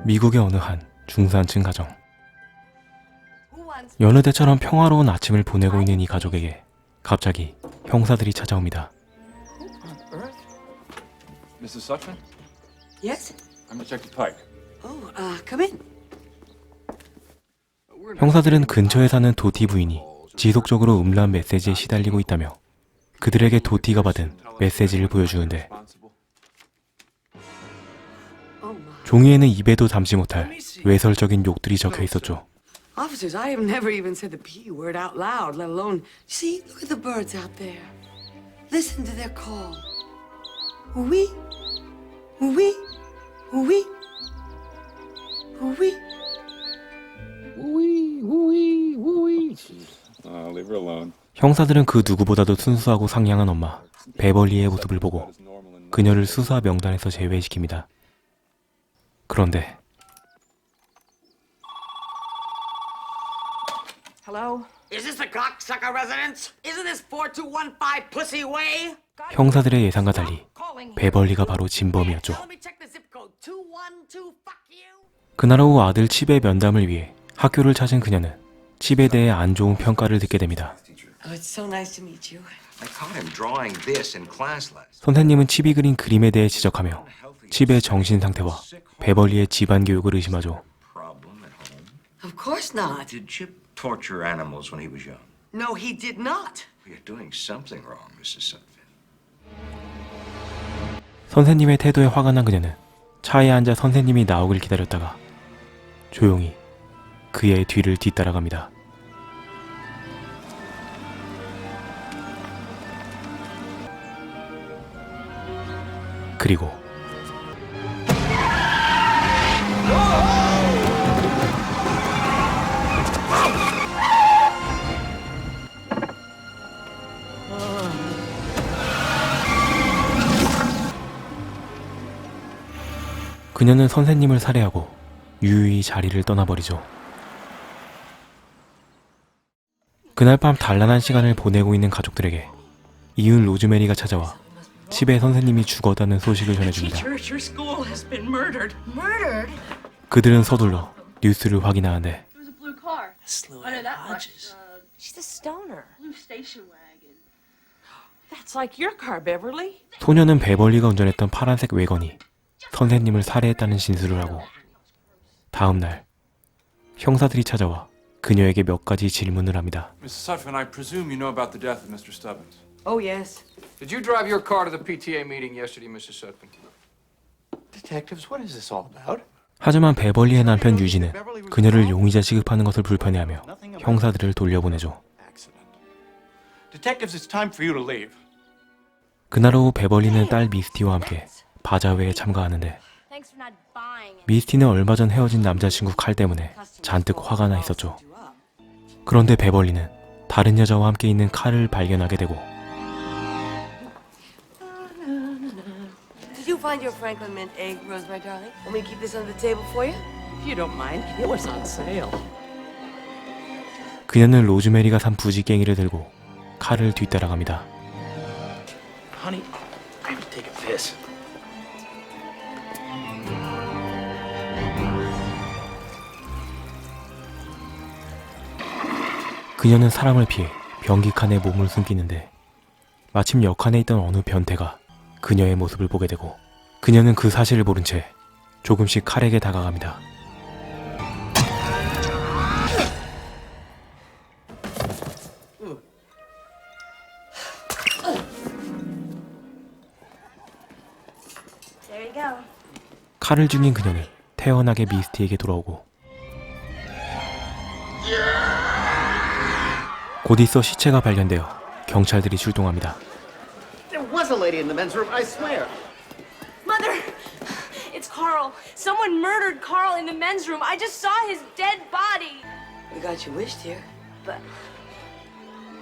미국의 어느 한 중산층 가정. 여느 때처럼 평화로운 아침을 보내고 있는 이 가족에게 갑자기 형사들이 찾아옵니다. Mrs. Sutton? Yes? I'm Detective Pike. Oh, come in. 형사들은 근처에 사는 도티 부인이 지속적으로 음란 메시지에 시달리고 있다며 그들에게 도티가 받은 메시지를 보여주는데 Oh my. 종이에는 입에도 담지 못할 외설적인 욕들이 적혀 있었죠. Officers, I have never even said the P word out loud, let alone. See, look at the birds out there. Listen to their call. Oui, oui, oui, oui. Leave her alone. 형사들은 그 누구보다도 순수하고 상냥한 엄마 베벌리의 모습을 보고 그녀를 수사 명단에서 제외시킵니다. 그런데 Hello? Is this the cocksucker residence? Isn't this 4215 Pussy Way? 형사들의 예상과 달리 베벌리가 바로 진범이었죠. Let me check the zip code. 212, fuck you. 그날 오후 아들 칩의 면담을 위해 학교를 찾은 그녀는 칩에 대해 안 좋은 평가를 듣게 됩니다. Oh, it's so nice to meet you. I caught him drawing this in class last. 선생님은 칩이 그린 그림에 대해 지적하며 칩의 정신 상태와 베벌리의 집안 교육을 의심하죠. Problem at home. Of course not. Did Chip torture animals when he was young? No, he did not. You're doing something wrong, Mrs. Sutphin. 선생님의 태도에 화가 난 그녀는 차에 앉아 선생님이 나오길 기다렸다가 조용히 그의 뒤를 뒤따라갑니다. 그리고 그녀는 선생님을 살해하고 유유히 자리를 떠나버리죠. 그날 밤 단란한 시간을 보내고 있는 가족들에게 이웃 로즈메리가 찾아와 칩의 선생님이 죽었다는 소식을 전해줍니다. Teacher at your school has been murdered. Murdered? 그들은 서둘러 뉴스를 확인하는데 There was a blue car. Slew Under that Hodges. She's a stoner. Blue station wagon. That's like your car, Beverly. 소녀는 베벌리가 운전했던 파란색 외건이 선생님을 살해했다는 진술을 하고 다음 날 형사들이 찾아와 그녀에게 몇 가지 질문을 합니다. Mrs. Sutphin, I presume you know about the death of Mr. Stubbins. Oh, yes. Did you drive your car to the PTA meeting yesterday, Mrs. Sutphin? Detectives, what is this all about? 하지만 베벌리의 남편 유진은 그녀를 용의자 취급하는 것을 불편해하며 형사들을 돌려보내죠. Accident. Detectives, it's time for you to leave. 그날 오후 베벌리는 딸 미스티와 함께 바자회에 참가하는데 Thanks for not buying it. 미스티는 얼마 전 헤어진 남자친구 칼 때문에 잔뜩 화가 나 있었죠. 그런데 베벌리는 다른 여자와 함께 있는 칼을 발견하게 되고 Did you find your Franklin mint egg, Rose, my darling? Want me to keep this on the table for you? If you don't mind. It was on sale. 그녀는 로즈메리가 산 부지깽이를 들고 칼을 뒤따라갑니다. Honey, I have to take a piss. 그녀는 사람을 피해 변기칸에 몸을 숨기는데 마침 옆칸에 있던 어느 변태가 그녀의 모습을 보게 되고 그녀는 그 사실을 모른 채 조금씩 칼에게 다가갑니다. There you go. 칼을 죽인 그녀는 태연하게 미스티에게 돌아오고 곧 있어 시체가 발견되어 경찰들이 출동합니다. There was a lady in the men's room, I swear. Mother! It's Carl. Someone murdered Carl in the men's room. I just saw his dead body. You got your wish, dear. But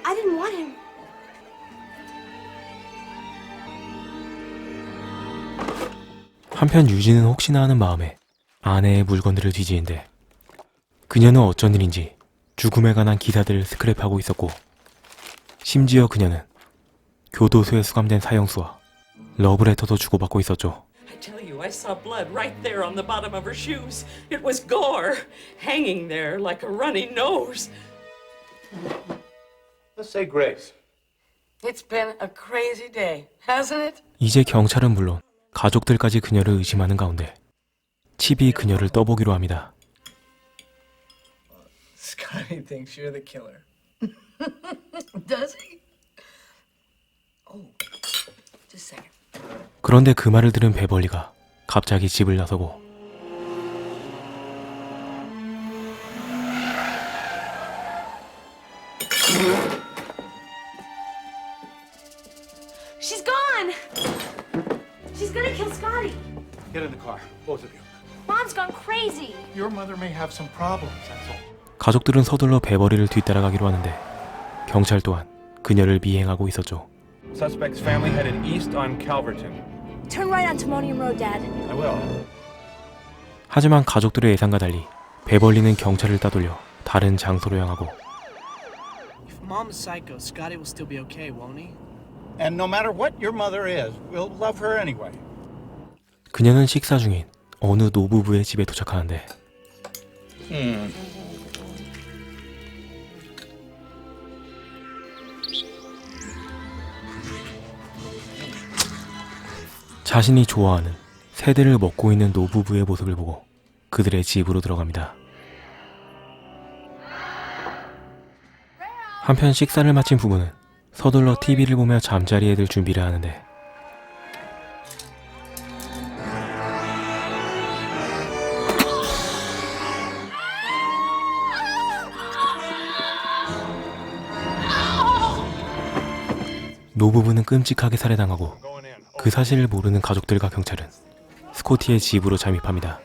I didn't want him. 한편 유진은 혹시나 하는 마음에 아내의 물건들을 뒤지는데 그녀는 어쩐 일인지 죽음에 관한 기사들을 스크랩하고 있었고 심지어 그녀는 교도소에 수감된 사형수와 러브레터도 주고받고 있었죠. I tell you, I saw blood right there on the bottom of her shoes. It was gore, hanging there like a runny nose. Let's say grace. It's been a crazy day, hasn't it? 이제 경찰은 물론 가족들까지 그녀를 의심하는 가운데 칩이 그녀를 떠보기로 합니다. Scotty thinks you're the killer. Does he? Oh, just a second. 그런데 그 말을 들은 베벌리가 갑자기 집을 나서고 She's gone! She's gonna kill Scotty. Get in the car, both of you. Mom's gone crazy. Your mother may have some problems, that's all. 가족들은 서둘러 베벌리를 뒤따라가기로 하는데 경찰 또한 그녀를 미행하고 있었죠. Suspect's family headed east on Calverton. Turn right on Timonium Road, Dad. I will. 하지만 가족들의 예상과 달리 베벌리는 경찰을 따돌려 다른 장소로 향하고 If Mom's psycho, Scotty will still be okay, won't he? And no matter what your mother is, we'll love her anyway. 그녀는 식사 중인 어느 노부부의 집에 도착하는데 자신이 좋아하는 새들을 먹고 있는 노부부의 모습을 보고 그들의 집으로 들어갑니다. 한편 식사를 마친 부부는 서둘러 TV를 보며 잠자리에 들 준비를 하는데 노부부는 끔찍하게 살해당하고 그 사실을 모르는 가족들과 경찰은 스코티의 집으로 잠입합니다.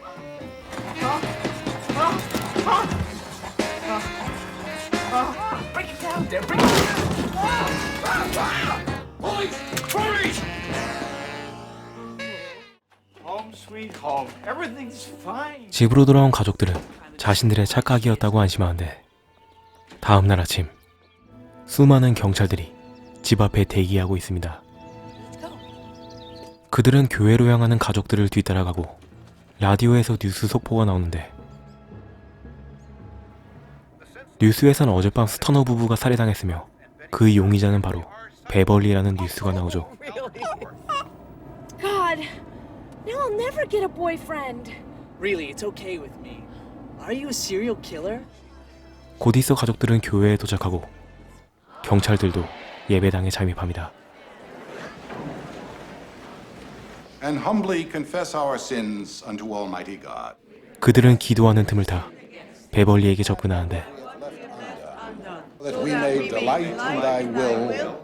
Home sweet home. Everything's fine. 집으로 돌아온 가족들은 자신들의 착각이었다고 안심하는데 다음 날 아침 수많은 경찰들이 집 앞에 대기하고 있습니다. 그들은 교회로 향하는 가족들을 뒤따라가고 라디오에서 뉴스 속보가 나오는데 뉴스에선 어젯밤 스터너 부부가 살해당했으며 그 용의자는 바로 베벌리라는 뉴스가 나오죠. God, now I'll never get a boyfriend. Really, it's okay with me. Are you a serial killer? 곧 있어 가족들은 교회에 도착하고 경찰들도 예배당에 잠입합니다. And humbly confess our sins unto Almighty God. 그들은 기도하는 틈을 타 베벌리에게 접근하는데 That we may delight in thy will.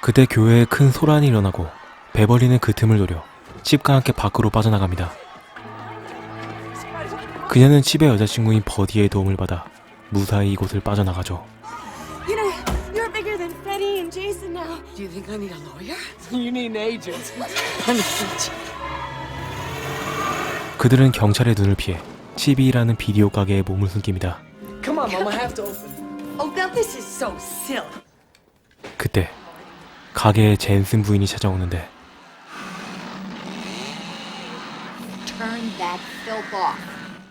그때 교회에 큰 소란이 일어나고 베벌리는 그 틈을 노려 칩과 함께 밖으로 빠져나갑니다. 그녀는 칩의 여자친구인 버디의 도움을 받아 무사히 이곳을 빠져나가죠. You know, you're bigger than Freddie and Jason now. Do you think I need a lawyer? You need an agent. 그들은 경찰의 눈을 피해 칩이 일하는 비디오 가게에 몸을 숨깁니다. Come on, Mom, I have to open. Oh, now this is so silly. 그때 가게에 젠슨 부인이 찾아오는데 Turn that filth off.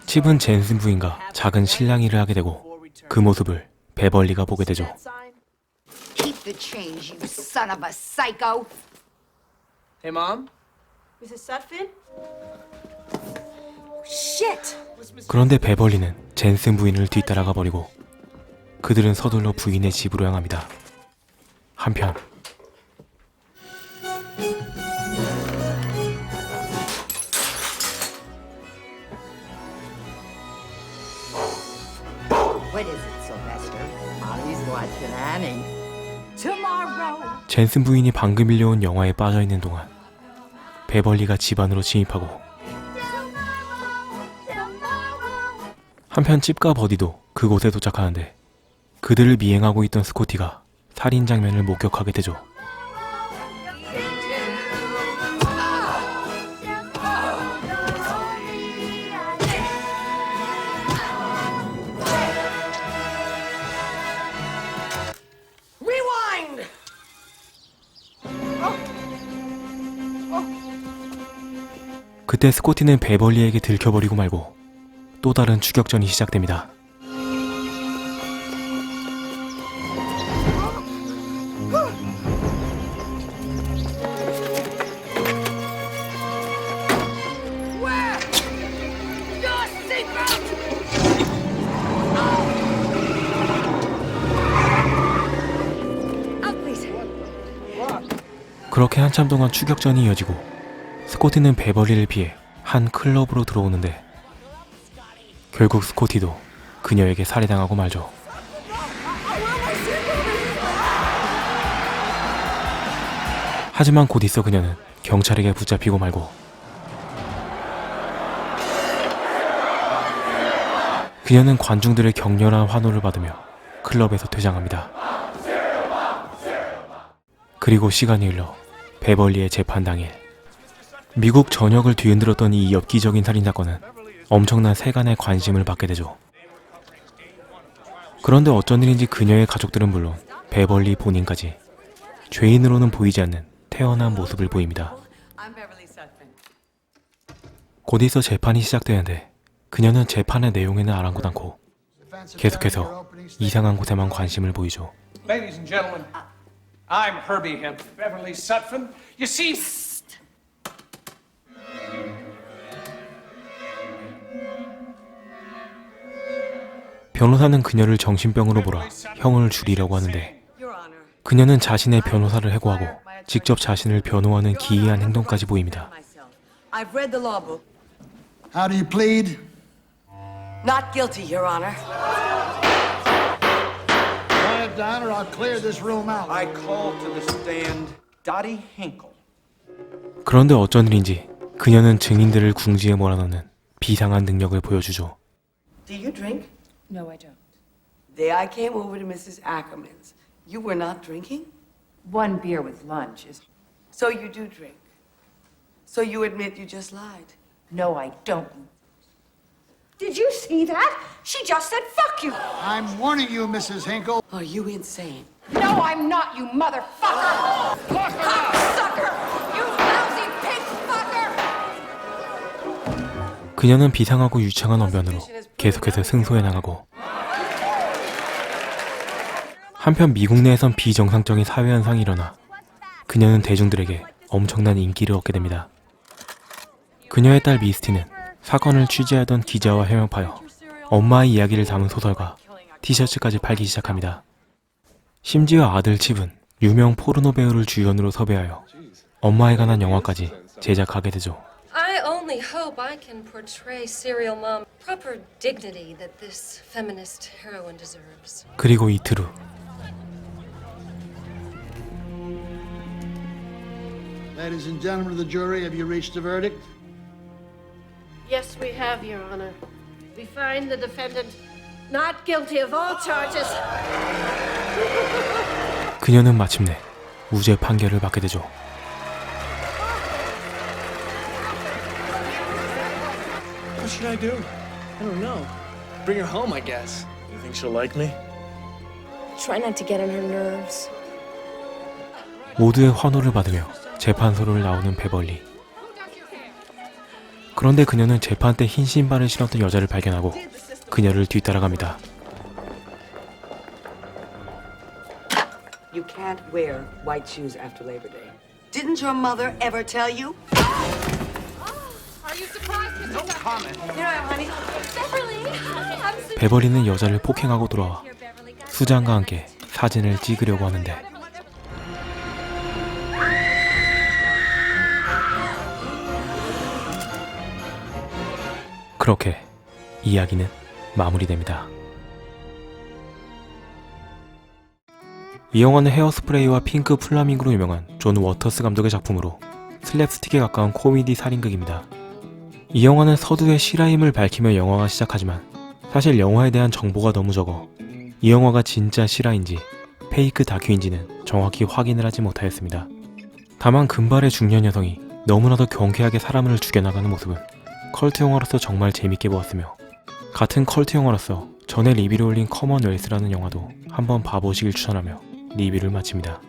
칩은 젠슨 부인과 작은 실랑이를 하게 되고 그 모습을 베벌리가 보게 되죠. Keep the change, you son of a psycho. Hey, Mom? Mrs. Sutphin? Shit! 그런데 베벌리는 젠슨 부인을 뒤따라가 버리고 그들은 서둘러 부인의 집으로 향합니다. 한편 What is it, Sylvester? Molly's watching Annie. Tomorrow. 젠슨 부인이 방금 밀려온 영화에 빠져있는 동안 베벌리가 집 안으로 침입하고 한편 칩과 버디도 그곳에 도착하는데 그들을 미행하고 있던 스코티가 살인 장면을 목격하게 되죠. 그때 스코티는 베벌리에게 들켜버리고 말고 또 다른 추격전이 시작됩니다. 그렇게 한참 동안 추격전이 이어지고 스코티는 베벌리를 피해 한 클럽으로 들어오는데 결국 스코티도 그녀에게 살해당하고 말죠. 하지만 곧 있어 그녀는 경찰에게 붙잡히고 말고 그녀는 관중들의 격렬한 환호를 받으며 클럽에서 퇴장합니다. 그리고 시간이 흘러 베벌리의 재판 당일, 미국 전역을 뒤흔들었던 이 엽기적인 살인사건은 엄청난 세간의 관심을 받게 되죠. 그런데 어쩐 일인지 그녀의 가족들은 물론 베벌리 본인까지 죄인으로는 보이지 않는 태어난 모습을 보입니다. 곧 있어 재판이 시작되는데 그녀는 재판의 내용에는 아랑곳 않고 계속해서 이상한 곳에만 관심을 보이죠. Ladies and gentlemen, I'm Herbie Hemp, Beverly Sutphin. You see... 변호사는 그녀를 정신병으로 몰아 형을 줄이려고 하는데 그녀는 자신의 변호사를 해고하고 직접 자신을 변호하는 기이한 행동까지 보입니다. I've read the law book. How do you plead? Not guilty, Your Honor. Quiet down or I'll clear this room out. I call to the stand Dottie Hinkle. 그런데 어쩐 일인지 그녀는 증인들을 궁지에 몰아넣는 비상한 능력을 보여주죠. Do you drink? No, I don't. The day I came over to Mrs. Ackerman's, you were not drinking? One beer with lunch is... So you do drink. So you admit you just lied. No, I don't. Did you see that? She just said fuck you. I'm warning you, Mrs. Hinkle. Are you insane? No, I'm not, you motherfucker. Cocksucker! You lousy pig fucker! 그녀는 비상하고 유창한 언변으로 계속해서 승소해 나가고 한편 미국 내에선 비정상적인 사회 현상이 일어나 그녀는 대중들에게 엄청난 인기를 얻게 됩니다. 그녀의 딸 미스티는 사건을 취재하던 기자와 협력하여 엄마의 이야기를 담은 소설과 티셔츠까지 팔기 시작합니다. 심지어 아들 칩은 유명 포르노 배우를 주연으로 섭외하여 엄마에 관한 영화까지 제작하게 되죠. I only hope I can portray serial mom proper dignity that this feminist heroine deserves. 그리고 이틀 후 Ladies and gentlemen of the jury, have you reached a verdict? Yes, we have, Your Honor. We find the defendant not guilty of all charges. 그녀는 마침내 무죄 판결을 받게 되죠. What should I do? I don't know. Bring her home, I guess. You think she'll like me? Try not to get on her nerves. 모두의 환호를 받으며 재판소를 나오는 베벌리. 그런데 그녀는 재판 때 흰 신발을 신었던 여자를 발견하고 그녀를 뒤따라갑니다. You can't wear white shoes after Labor Day. Didn't your mother ever tell you? Are you surprised, Mr. No comment. Here I am, honey. Beverly, 베벌리는 여자를 폭행하고 돌아와 수장과 함께 사진을 찍으려고 하는데 그렇게 이야기는 마무리됩니다. 이 영화는 헤어스프레이와 핑크 플라밍고로 유명한 존 워터스 감독의 작품으로 슬랩스틱에 가까운 코미디 살인극입니다. 이 영화는 서두에 실화임을 밝히며 영화가 시작하지만 사실 영화에 대한 정보가 너무 적어 이 영화가 진짜 실화인지 페이크 다큐인지는 정확히 확인을 하지 못하였습니다. 다만 금발의 중년 여성이 너무나도 경쾌하게 사람을 죽여나가는 모습은 컬트 영화로서 정말 재밌게 보았으며 같은 컬트 영화로서 전에 리뷰를 올린 커먼웰스라는 영화도 한번 봐보시길 추천하며 리뷰를 마칩니다.